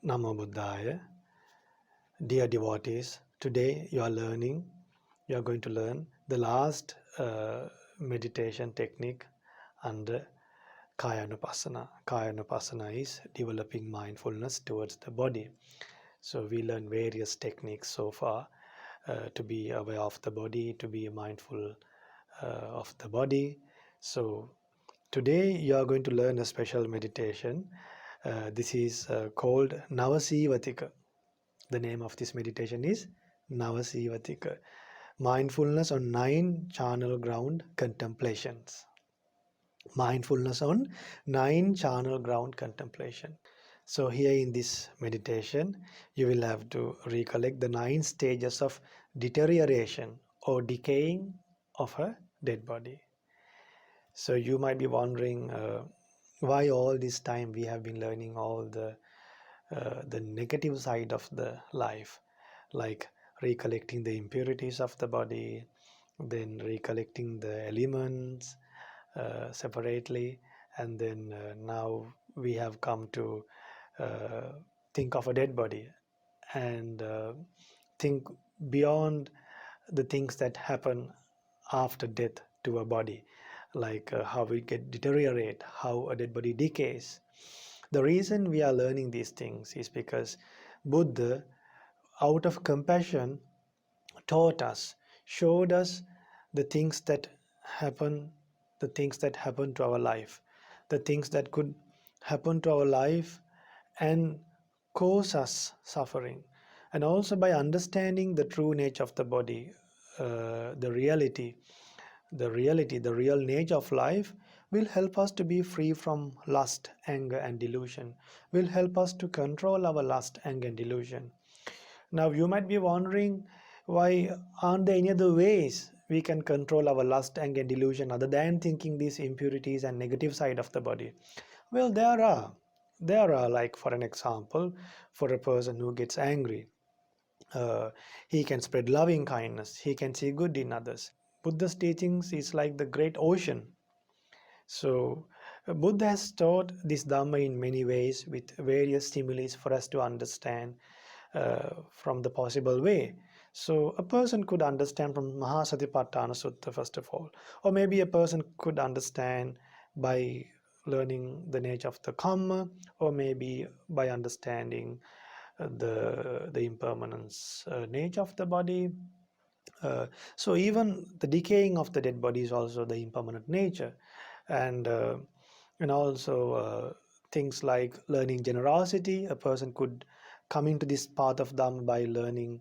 Namo Buddhaya. Dear devotees, today you are going to learn the last meditation technique under Kayanupassana. Kayanupassana is developing mindfulness towards the body. So we learn various techniques so far to be aware of the body, to be mindful of the body. So today you are going to learn a special meditation. This is called Navasivatika. The name of this meditation is Navasivatika. Mindfulness on 9 charnel ground contemplations. Mindfulness on 9 charnel ground contemplation. So here in this meditation, you will have to recollect the 9 stages of deterioration or decaying of a dead body. So you might be wondering why all this time we have been learning all the negative side of the life, like recollecting the impurities of the body, then recollecting the elements separately, and then now we have come to think of a dead body and think beyond the things that happen after death to a body, like how it get deteriorate, how a dead body decays. The reason we are learning these things is because Buddha, out of compassion, taught us, showed us the things that happen, the things that happen to our life, the things that could happen to our life and cause us suffering. And also by understanding the true nature of the body, the real nature of life will help us to be free from lust, anger, and delusion, will help us to control our lust, anger, and delusion. Now, you might be wondering, why aren't there any other ways we can control our lust, anger, and delusion other than thinking these impurities and negative side of the body? Well, there are. There are, like for an example, for a person who gets angry, he can spread loving kindness, he can see good in others. Buddha's teachings is like the great ocean. So Buddha has taught this Dhamma in many ways with various similes for us to understand from the possible way. So a person could understand from Mahasatipatthana Sutta first of all, or maybe a person could understand by learning the nature of the karma, or maybe by understanding the impermanence nature of the body. So even the decaying of the dead body is also the impermanent nature, and also things like learning generosity. A person could come into this path of Dhamma by learning,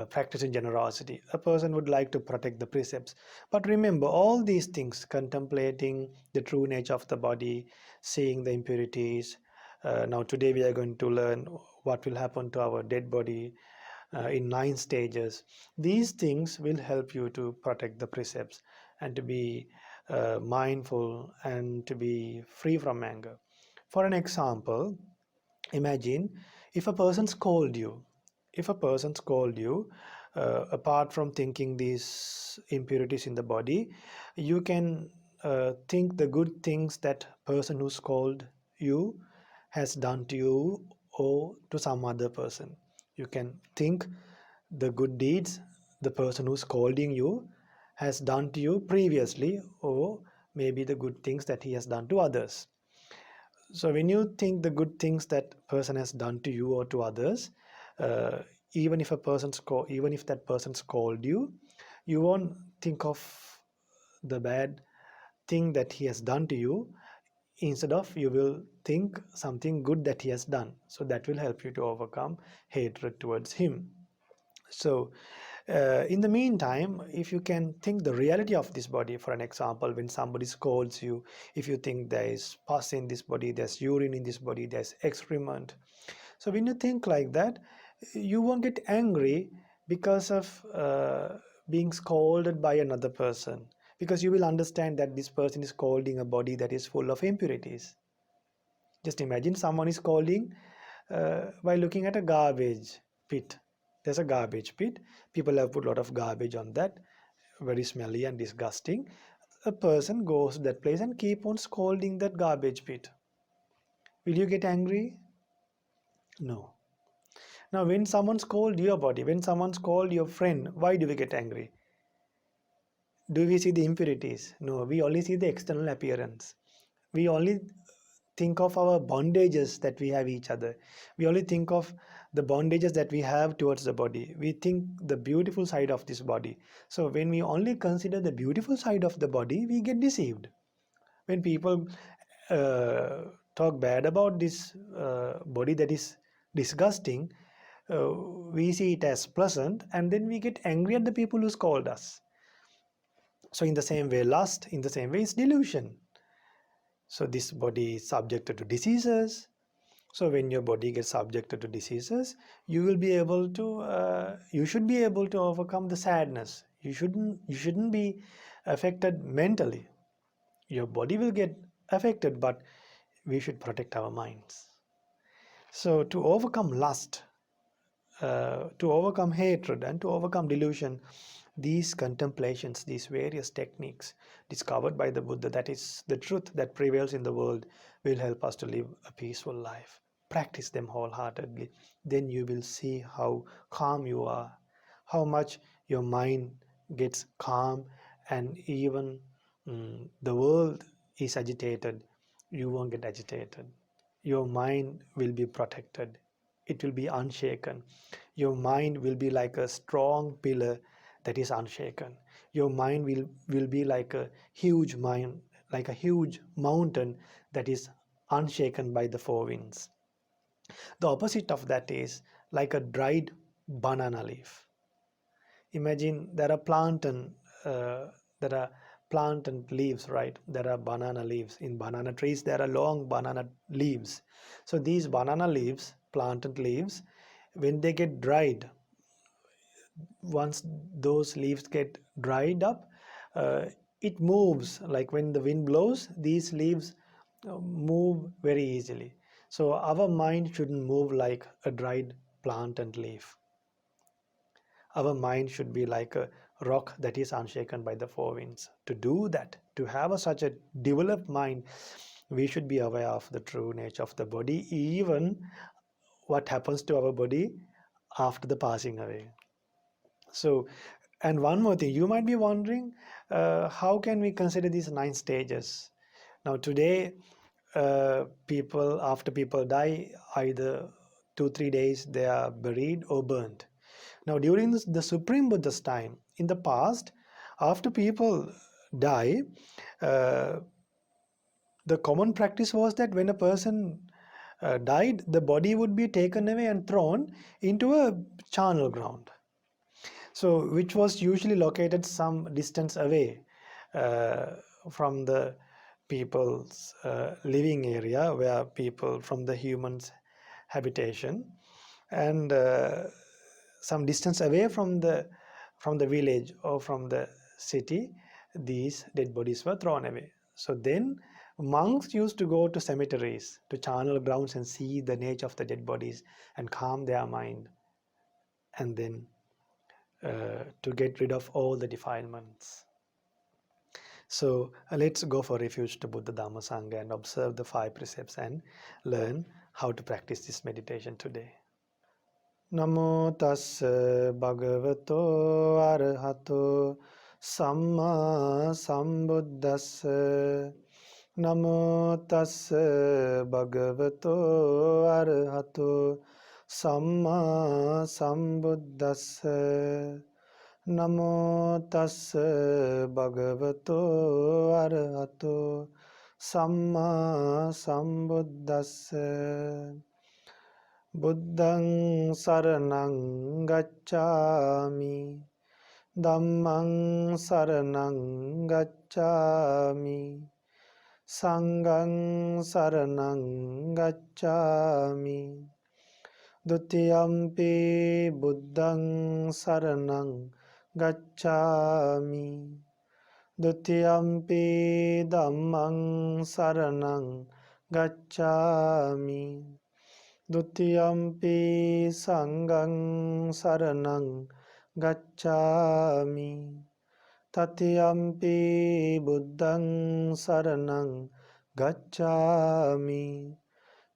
practicing generosity. A person would like to protect the precepts. But remember, all these things, contemplating the true nature of the body, seeing the impurities. Now today we are going to learn what will happen to our dead body in 9 stages. These things will help you to protect the precepts and to be mindful and to be free from anger. For an example, imagine if a person scold you. If a person scold you, apart from thinking these impurities in the body, you can think the good things that person who scold you has done to you or to some other person. You can think the good deeds the person who's scolding you has done to you previously, or maybe the good things that he has done to others. So when you think the good things that person has done to you or to others, uh, even if that person scold you, you won't think of the bad thing that he has done to you. Instead of, you will think something good that he has done. So that will help you to overcome hatred towards him. So in the meantime, if you can think the reality of this body, for an example, when somebody scolds you, if you think there is pus in this body, there's urine in this body, there's excrement. So when you think like that, you won't get angry because of being scolded by another person, because you will understand that this person is scolding a body that is full of impurities. Just imagine someone is scolding by looking at a garbage pit. There's a garbage pit. People have put a lot of garbage on that, very smelly and disgusting. A person goes to that place and keep on scolding that garbage pit. Will you get angry? No. Now, when someone's called your body, when someone's called your friend, why do we get angry? Do we see the impurities? No, we only see the external appearance. We only think of our bondages that we have each other. We only think of the bondages that we have towards the body. We think the beautiful side of this body. So when we only consider the beautiful side of the body, we get deceived. When people uh, talk bad about this body that is disgusting, we see it as pleasant, and then we get angry at the people who scold us. So in the same way, lust, in the same way, is delusion. So this body is subjected to diseases. So when your body gets subjected to diseases, you will be able to, you should be able to overcome the sadness. You shouldn't be affected mentally. Your body will get affected, but we should protect our minds. So to overcome lust, to overcome hatred, and to overcome delusion, these contemplations, these various techniques discovered by the Buddha, that is the truth that prevails in the world, will help us to live a peaceful life. Practice them wholeheartedly. Then you will see how calm you are, how much your mind gets calm, and even the world is agitated, you won't get agitated. Your mind will be protected, it will be unshaken. Your mind will be like a strong pillar that is unshaken. Your mind will be like a huge mind, like a huge mountain that is unshaken by the four winds. The opposite of that is like a dried banana leaf. Imagine uh, there are plantain leaves, right? There are banana leaves. In banana trees, there are long banana leaves. So these banana leaves, plantain leaves, when they get dried, once those leaves get dried up, uh, it moves. Like when the wind blows, these leaves move very easily. So our mind shouldn't move like a dried plant and leaf. Our mind should be like a rock that is unshaken by the four winds. To do that, to have such a developed mind, we should be aware of the true nature of the body, even what happens to our body after the passing away. So, and one more thing, you might be wondering, how can we consider these 9 stages? Now, today, people, after people die, either 2 3 days they are buried or burnt. Now, during the Supreme Buddha's time, in the past, after people die, uh, the common practice was that when a person died, the body would be taken away and thrown into a charnel ground. So, which was usually located some distance away uh, from the people's living area, where people from the humans' habitation, and some distance away from the village or from the city, these dead bodies were thrown away. So then monks used to go to cemeteries, to charnel grounds, and see the nature of the dead bodies and calm their mind, and then to get rid of all the defilements. So let's go for refuge to Buddha Dhamma Sangha and observe the 5 precepts and learn how to practice this meditation today. Namo tassa bhagavato arahato samma sambuddhassa. Namo tassa bhagavato arahato samma sambuddhassa. Namo tassa bhagavato arahato samma sambuddhassa. Buddhaṃ saraṇaṃ gacchāmi, Dhammaṃ saraṇaṃ gacchāmi, Saṅghaṃ saraṇaṃ gacchāmi, Dutiyampi Buddhaṃ saraṇaṃ gacchāmi, Dutiyampi Dhammaṃ saraṇaṃ gacchāmi, Dutiyampi Saṅghaṃ saraṇaṃ gacchāmi, Tatiyampi Buddhaṃ saraṇaṃ gacchāmi,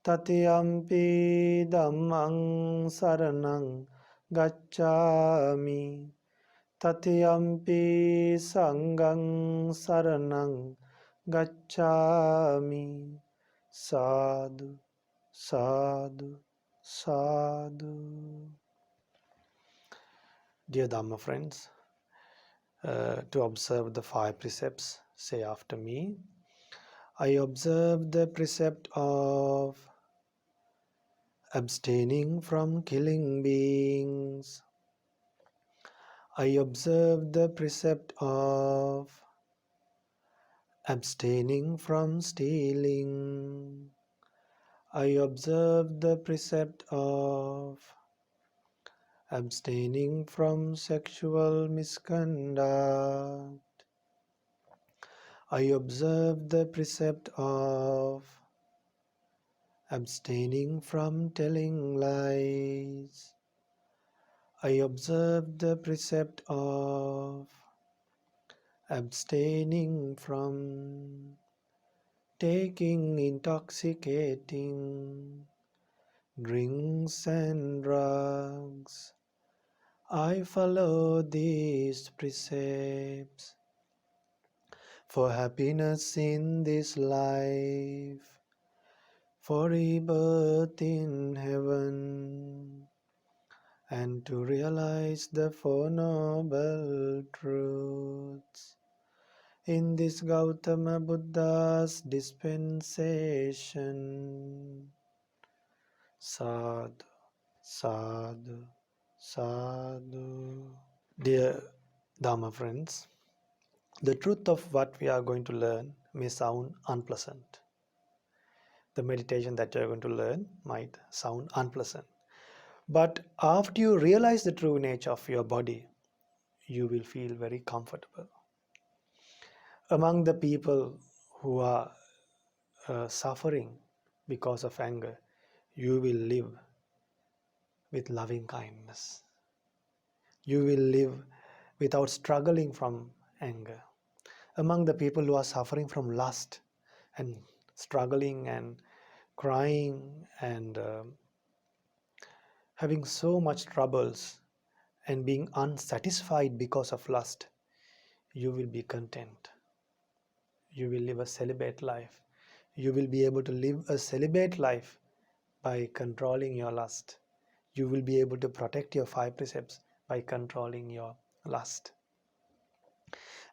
Tatiyampi dhammang saranang gacchami. Tatiyampi sanghang saranang gacchami. Sadhu, sadhu, sadhu. Dear Dhamma friends, to observe the five precepts, say after me. I observe the precept of abstaining from killing beings. I observe the precept of abstaining from stealing. I observe the precept of abstaining from sexual misconduct. I observe the precept of abstaining from telling lies. I observe the precept of abstaining from taking intoxicating drinks and drugs. I follow these precepts for happiness in this life, for rebirth in heaven, and to realize the Four Noble Truths. In this Gautama Buddha's dispensation. Sadhu, sadhu, sadhu. Dear Dhamma friends, the truth of what we are going to learn may sound unpleasant. The meditation that you are going to learn might sound unpleasant. But after you realize the true nature of your body, you will feel very comfortable. Among the people who are suffering because of anger, you will live with loving kindness. You will live without struggling from anger. Among the people who are suffering from lust and struggling and crying and having so much troubles and being unsatisfied because of lust, you will be content. You will live a celibate life. You will be able to live a celibate life by controlling your lust. You will be able to protect your five precepts by controlling your lust.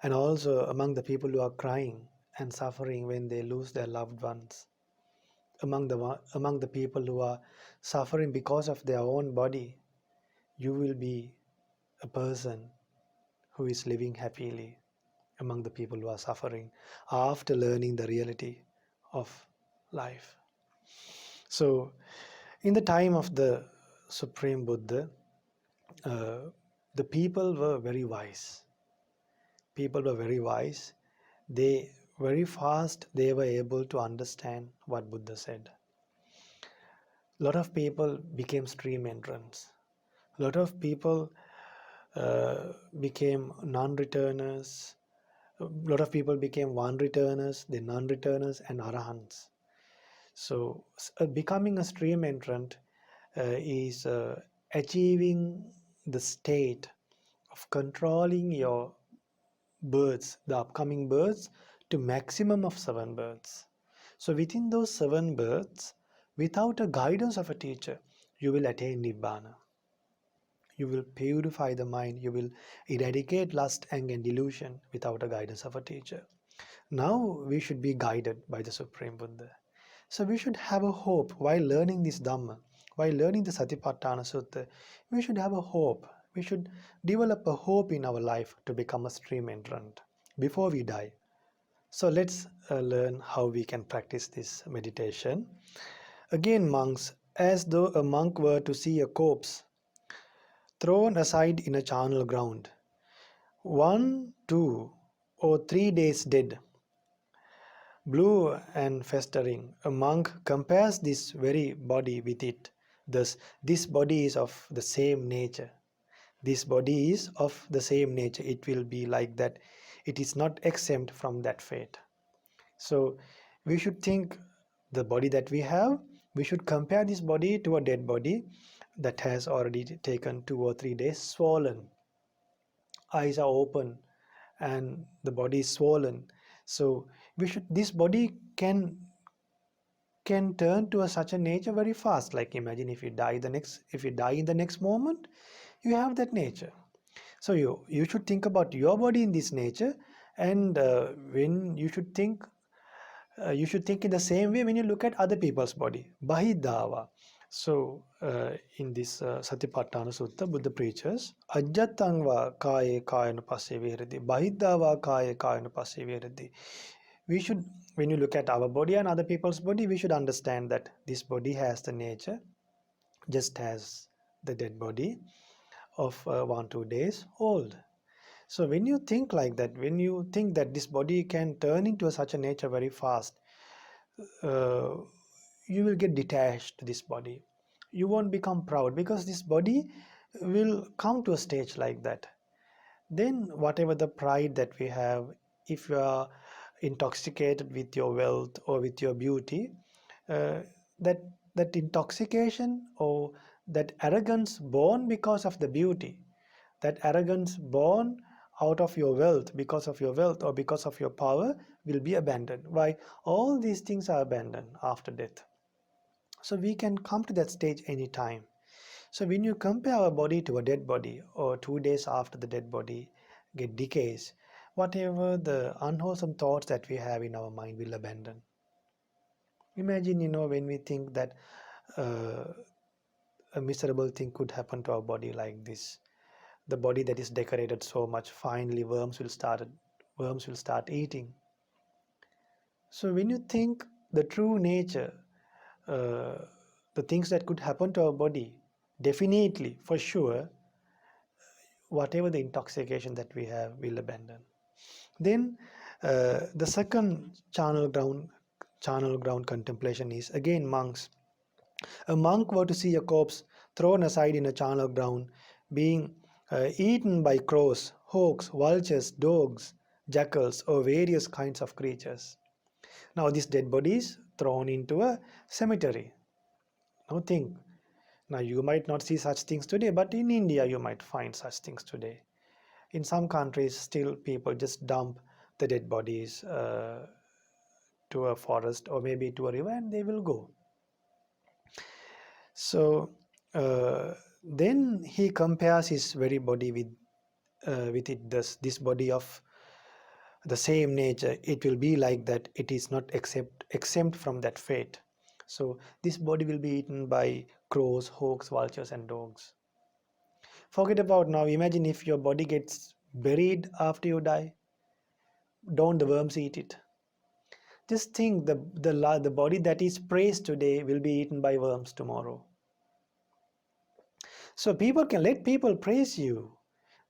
And also among the people who are crying and suffering when they lose their loved ones, among the people who are suffering because of their own body, you will be a person who is living happily among the people who are suffering after learning the reality of life. So, in the time of the Supreme Buddha, uh, the people were very wise. People were very wise. They very fast they were able to understand what Buddha said. A lot of people became stream entrants. A lot of people became non-returners. A lot of people became one-returners, then non-returners, and arahants. So, becoming a stream entrant is achieving the state of controlling your births, the upcoming births, to maximum of 7 births. So within those 7 births, without a guidance of a teacher, you will attain Nibbana. You will purify the mind. You will eradicate lust, anger, and delusion without a guidance of a teacher. Now we should be guided by the Supreme Buddha. So we should have a hope while learning this Dhamma, while learning the Satipatthana Sutta. We should have a hope. We should develop a hope in our life to become a stream entrant before we die. So let's learn how we can practice this meditation. Again, monks, as though a monk were to see a corpse thrown aside in a charnel ground, 1, 2, or 3 days dead, blue and festering, a monk compares this very body with it. Thus, this body is of the same nature. This body is of the same nature. It will be like that. It is not exempt from that fate. So, we should think the body that we have, We should compare this body to a dead body that has already taken 2 or 3 days, swollen, eyes are open, and the body is swollen. So this body can turn to such a nature very fast. Like imagine if you die in the next moment, you have that nature. So you should think about your body in this nature, and when you should think in the same way when you look at other people's body. Bahidava. So in this Satipatthana Sutta, Buddha preaches, Ajjatangva kaye kayana passe viradi, Bahidava kaye kayana passe viradi. We should, when you look at our body and other people's body, we should understand that this body has the nature just as the dead body of 1 2 days old. So when you think like that, when you think that this body can turn into such a nature very fast, uh, you will get detached to this body. You won't become proud because this body will come to a stage like that. Then whatever the pride that we have, if you are intoxicated with your wealth or with your beauty, uh, that that intoxication or that arrogance born because of the beauty, that arrogance born out of your wealth, because of your wealth or because of your power, will be abandoned. Why? All these things are abandoned after death. So we can come to that stage anytime. So when you compare our body to a dead body, or 2 days after the dead body get decays, whatever the unwholesome thoughts that we have in our mind will abandon. Imagine, when we think that uh, a miserable thing could happen to our body like this, the body that is decorated so much finely, worms will start eating. So when you think the true nature, uh, the things that could happen to our body, definitely, for sure, whatever the intoxication that we have will abandon. Then the second channel ground contemplation is again monks. A monk were to see a corpse thrown aside in a channel ground, being eaten by crows, hawks, vultures, dogs, jackals, or various kinds of creatures. Now this dead body is thrown into a cemetery. Now think. Now you might not see such things today, but in India you might find such things today. In some countries, still people just dump the dead bodies to a forest or maybe to a river, and they will go. So then he compares his very body with this body of the same nature. It will be like that. It is not exempt from that fate. So this body will be eaten by crows, hawks, vultures, and dogs. Forget about now. Imagine if your body gets buried after you die. Don't the worms eat it? Just think the body that is praised today will be eaten by worms tomorrow. So people can let people praise you,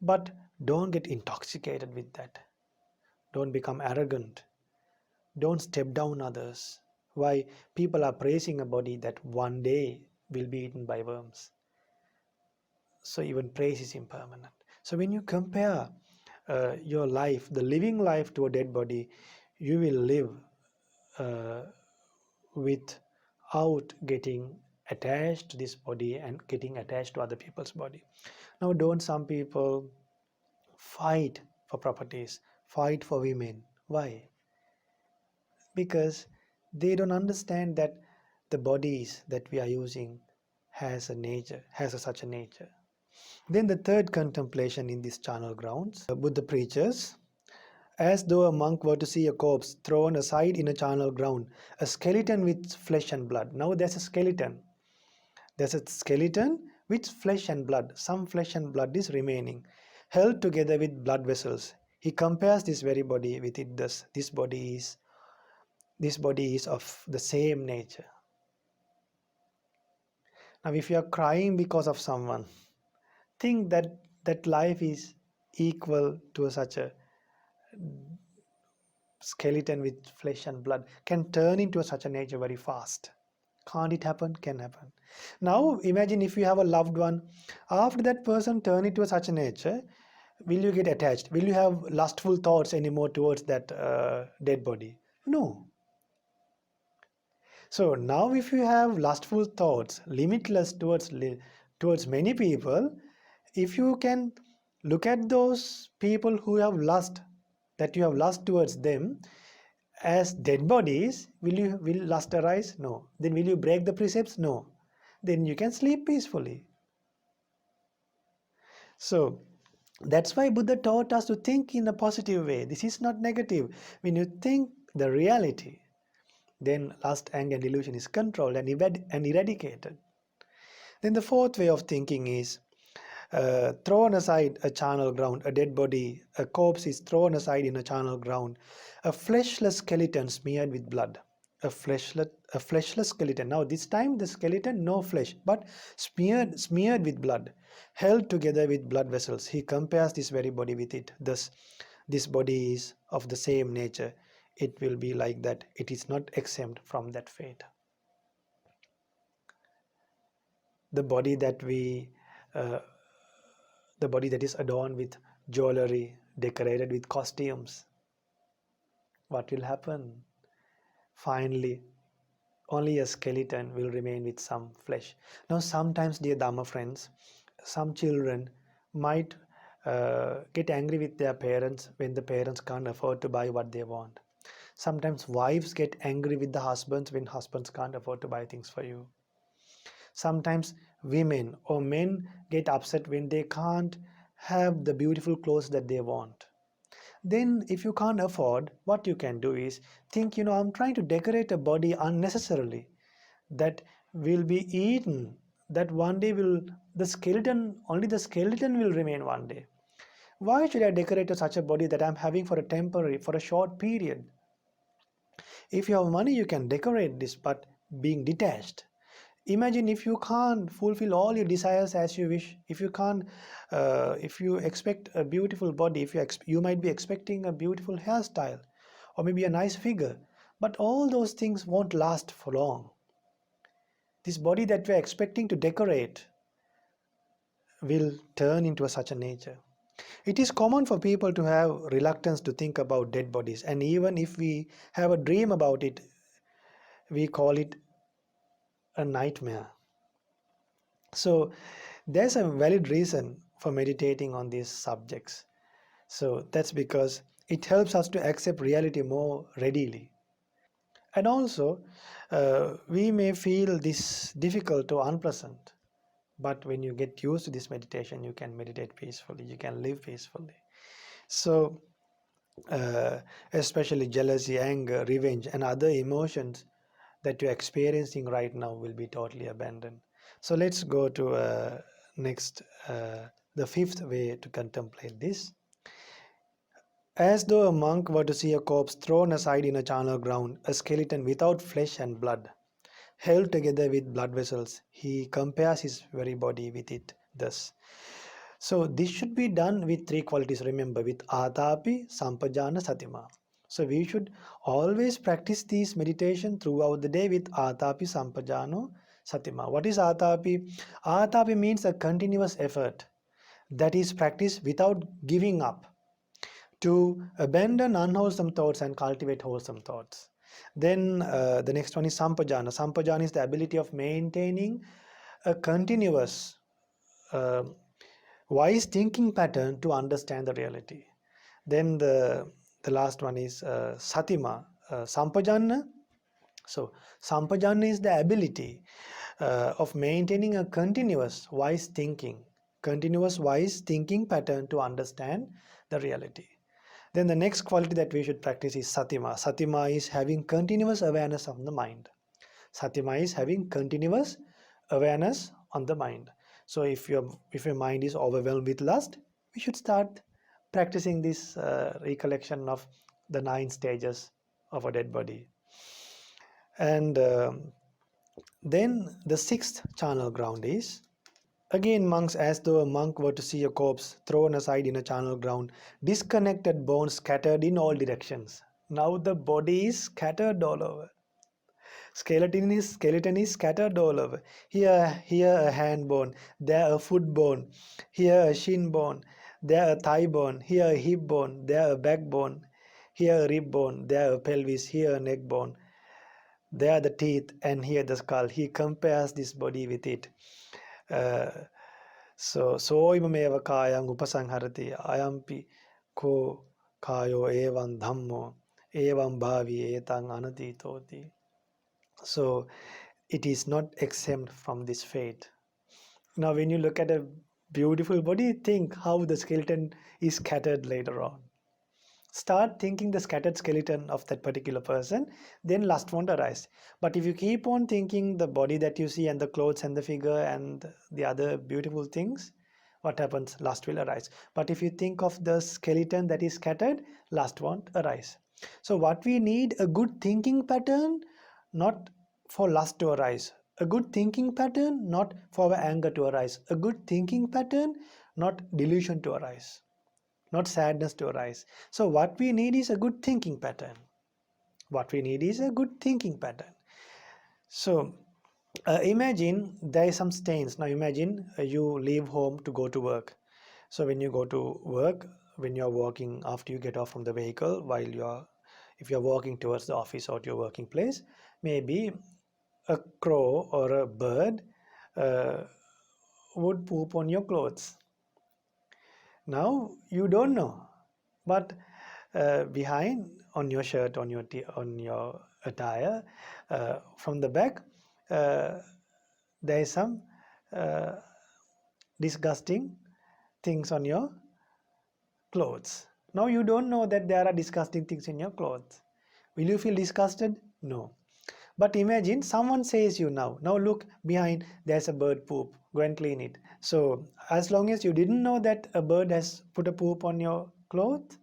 but don't get intoxicated with that. Don't become arrogant. Don't step down others. Why? People are praising a body that one day will be eaten by worms. So even praise is impermanent. So when you compare your life, the living life, to a dead body, you will live uh, without getting attached to this body and getting attached to other people's body. Now, don't some people fight for properties, fight for women? Why? Because they don't understand that the bodies that we are using has a nature, such a nature. Then the third contemplation in these charnel grounds, Buddha preaches, as though a monk were to see a corpse thrown aside in a charnel ground, a skeleton with flesh and blood. Now there's a skeleton. There's a skeleton with flesh and blood. Some flesh and blood is remaining, held together with blood vessels. He compares this very body with it. Thus, this body is of the same nature. Now, if you are crying because of someone, think that life is equal to such a skeleton with flesh and blood, can turn into such a nature very fast. Can't it happen? Can happen. Now imagine if you have a loved one, after that person turn into such a nature, will you get attached? Will you have lustful thoughts anymore towards that dead body? No. So now if you have lustful thoughts, limitless towards many people, if you can look at those people who have lust, that you have lust towards them as dead bodies, will lust arise? No. Then will you break the precepts? No. Then you can sleep peacefully. So that's why Buddha taught us to think in a positive way. This is not negative. When you think the reality, then lust, anger, and delusion is controlled and eradicated. Then the fourth way of thinking is thrown aside a charnel ground, a dead body, a corpse is thrown aside in a charnel ground, a fleshless skeleton smeared with blood. A fleshless skeleton. Now this time the skeleton no flesh, but smeared with blood, held together with blood vessels. He compares this very body with it. Thus, this body is of the same nature. It will be like that. It is not exempt from that fate. The body that we uh, the body that is adorned with jewelry, decorated with costumes, what will happen? Finally, only a skeleton will remain with some flesh. Now, sometimes, dear Dhamma friends, some children might get angry with their parents when the parents can't afford to buy what they want. Sometimes wives get angry with the husbands when husbands can't afford to buy things for you. Sometimes women or men get upset when they can't have the beautiful clothes that they want. Then if you can't afford, what you can do is think, I'm trying to decorate a body unnecessarily that will be eaten, that one day will only the skeleton will remain one day. Why should I decorate such a body that I'm having for a short period? If you have money, you can decorate this, but being detached. Imagine if you can't fulfill all your desires as you wish, if you can't, if you expect a beautiful body, if you might be expecting a beautiful hairstyle or maybe a nice figure, but all those things won't last for long. This body that we're expecting to decorate will turn into such a nature. It is common for people to have reluctance to think about dead bodies, and even if we have a dream about it, we call it a nightmare. So there's a valid reason for meditating on these subjects. So that's because it helps us to accept reality more readily. And also, we may feel this difficult or unpleasant, but when you get used to this meditation, you can meditate peacefully, you can live peacefully. So, especially jealousy, anger, revenge, and other emotions that you're experiencing right now will be totally abandoned. So let's go to next, the fifth way to contemplate this. As though a monk were to see a corpse thrown aside in a charnel ground, a skeleton without flesh and blood, held together with blood vessels, he compares his very body with it thus. So this should be done with three qualities, remember, with Atapi, Sampajana, Satima. So we should always practice this meditation throughout the day with Atapi, Sampajano, Satima. What is Atapi? Atapi means a continuous effort that is practiced without giving up, to abandon unwholesome thoughts and cultivate wholesome thoughts. Then the next one is Sampajana. Sampajana is the ability of maintaining a continuous uh, wise thinking pattern to understand the reality. Then the last one is Satima. Sampajana. So Sampajana is the ability of maintaining a continuous wise thinking pattern to understand the reality. Then the next quality that we should practice is Satima. Satima is having continuous awareness of the mind. Satima is having continuous awareness on the mind. So if your mind is overwhelmed with lust, we should start practicing this recollection of the 9 stages of a dead body. And then the sixth charnel ground is, again, monks, as though a monk were to see a corpse thrown aside in a charnel ground, disconnected bones scattered in all directions. Now the body is scattered all over. Skeleton is scattered all over. Here a hand bone, there a foot bone, here a shin bone, there a thigh bone, here a hip bone, there a back bone, here a rib bone, there a pelvis, here a neck bone. There are the teeth and here the skull. He compares this body with it. Uh, so imameva kayang upasanharati ayampi ko kayo evam dhammo evam bhavi etang anatitoti. So it is not exempt from this fate. Now, when you look at a beautiful body, think how the skeleton is scattered later on. Start thinking the scattered skeleton of that particular person, then lust won't arise. But if you keep on thinking the body that you see and the clothes and the figure and the other beautiful things, what happens? Lust will arise. But if you think of the skeleton that is scattered, lust won't arise. So what we need, a good thinking pattern, not for lust to arise. A good thinking pattern, not for anger to arise. A good thinking pattern, not delusion to arise, not sadness to arise. So what we need is a good thinking pattern. What we need is a good thinking pattern. So imagine there is some stains. Now imagine you leave home to go to work. So when you go to work, when you're walking after you get off from the vehicle, while if you're walking towards the office or to your working place, maybe a crow or a bird uh, would poop on your clothes. Now you don't know, but behind on your shirt, on your attire, from the back, uh, there is some uh, disgusting things on your clothes. Now you don't know that there are disgusting things in your clothes. Will you feel disgusted? No. But imagine someone says you now look behind, there's a bird poop, go and clean it. So as long as you didn't know that a bird has put a poop on your clothes,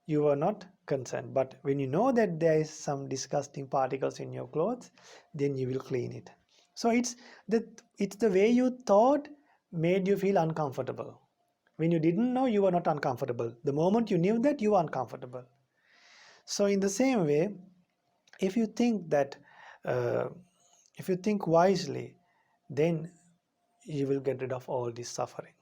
you were not concerned. But when you know that there is some disgusting particles in your clothes, then you will clean it. So it's the way you thought made you feel uncomfortable. When you didn't know, you were not uncomfortable. The moment you knew that, you were uncomfortable. So in the same way, if you think that uh, if you think wisely, then you will get rid of all this suffering.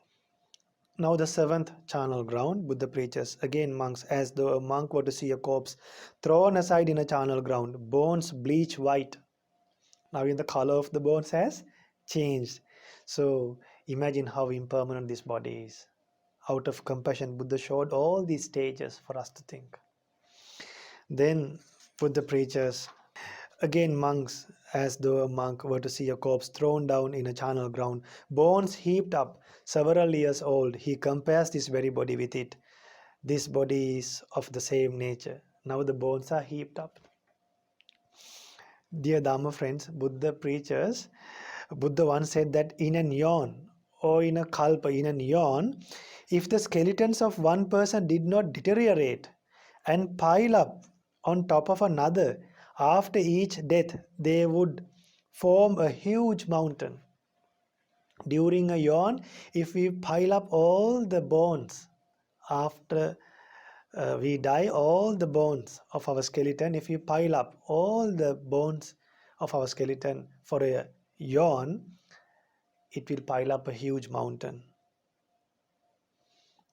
Now the seventh charnel ground, Buddha preaches, again monks, as though a monk were to see a corpse thrown aside in a charnel ground, bones bleach white. Now in the color of the bones has changed. So imagine how impermanent this body is. Out of compassion, Buddha showed all these stages for us to think. Then Buddha preaches, again monks, as though a monk were to see a corpse thrown down in a charnel ground, bones heaped up, several years old. He compares this very body with it. This body is of the same nature. Now the bones are heaped up. Dear Dharma friends, Buddha once said that in an eon or in a kalpa, in an eon, if the skeletons of one person did not deteriorate and pile up on top of another, after each death, they would form a huge mountain. During a yawn, if we pile up all the bones after we die, all the bones of our skeleton, if we pile up all the bones of our skeleton for a yawn, it will pile up a huge mountain.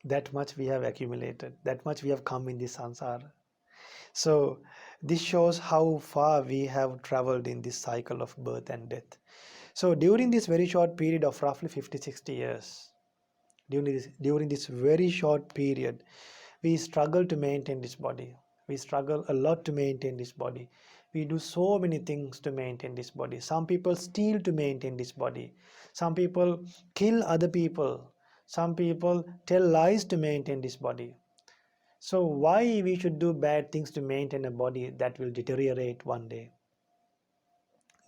That much we have accumulated, that much we have come in this samsara. So this shows how far we have traveled in this cycle of birth and death. So during this very short period of roughly 50-60 years, during this very short period, we struggle to maintain this body. We struggle a lot to maintain this body. We do so many things to maintain this body. Some people steal to maintain this body. Some people kill other people. Some people tell lies to maintain this body. So why we should do bad things to maintain a body that will deteriorate one day,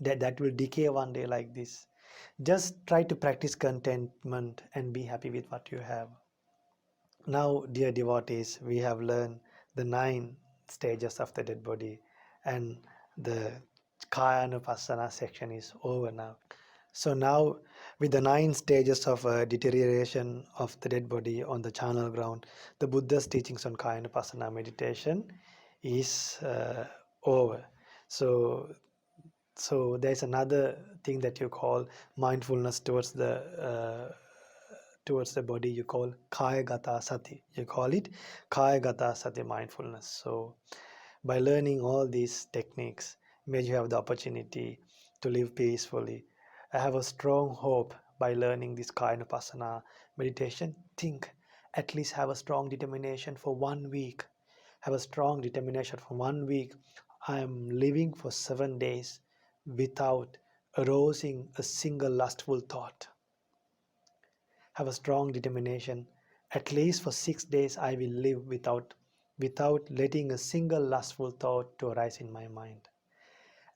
that will decay one day like this? Just try to practice contentment and be happy with what you have. Now, dear devotees, we have learned the 9 stages of the dead body, and the Kayanupassana section is over now. So now, with the 9 stages of deterioration of the dead body on the charnel ground, the Buddha's teachings on Kayanupassana meditation is over. So there's another thing that you call mindfulness towards the body. You call Kayagata Sati. You call it Kayagata Sati mindfulness. So by learning all these techniques, May you have the opportunity to live peacefully. I have a strong hope by learning this kind of asana meditation. Think, at least have a strong determination for 1 week. Have a strong determination for 1 week. I am living for 7 days without arousing a single lustful thought. Have a strong determination. At least for 6 days I will live without letting a single lustful thought to arise in my mind.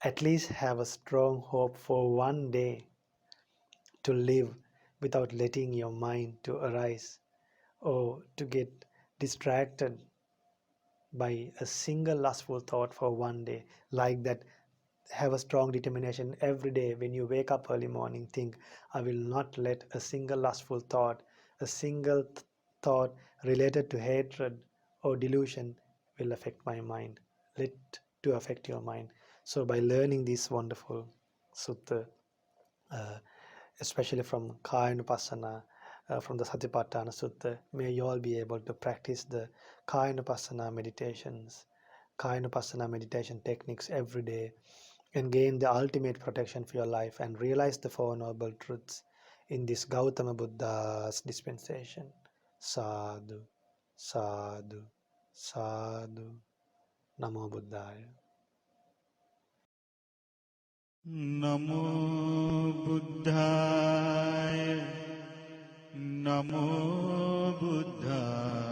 At least have a strong hope for 1 day to live without letting your mind to arise or to get distracted by a single lustful thought for 1 day. Like that, have a strong determination every day. When you wake up early morning, think, I will not let a single lustful thought, a single thought related to hatred or delusion will affect my mind. Let to affect your mind. So by learning this wonderful sutta, uh, especially from Kayanupasana, from the Satipatthana Sutta, may you all be able to practice the Kayanupasana meditations, Kayanupasana meditation techniques every day, and gain the ultimate protection for your life and realize the Four Noble Truths in this Gautama Buddha's dispensation. Sadhu, sadhu, sadhu. Namo Buddhaya. NaMo बुद्धाय NaMo बुद्धाय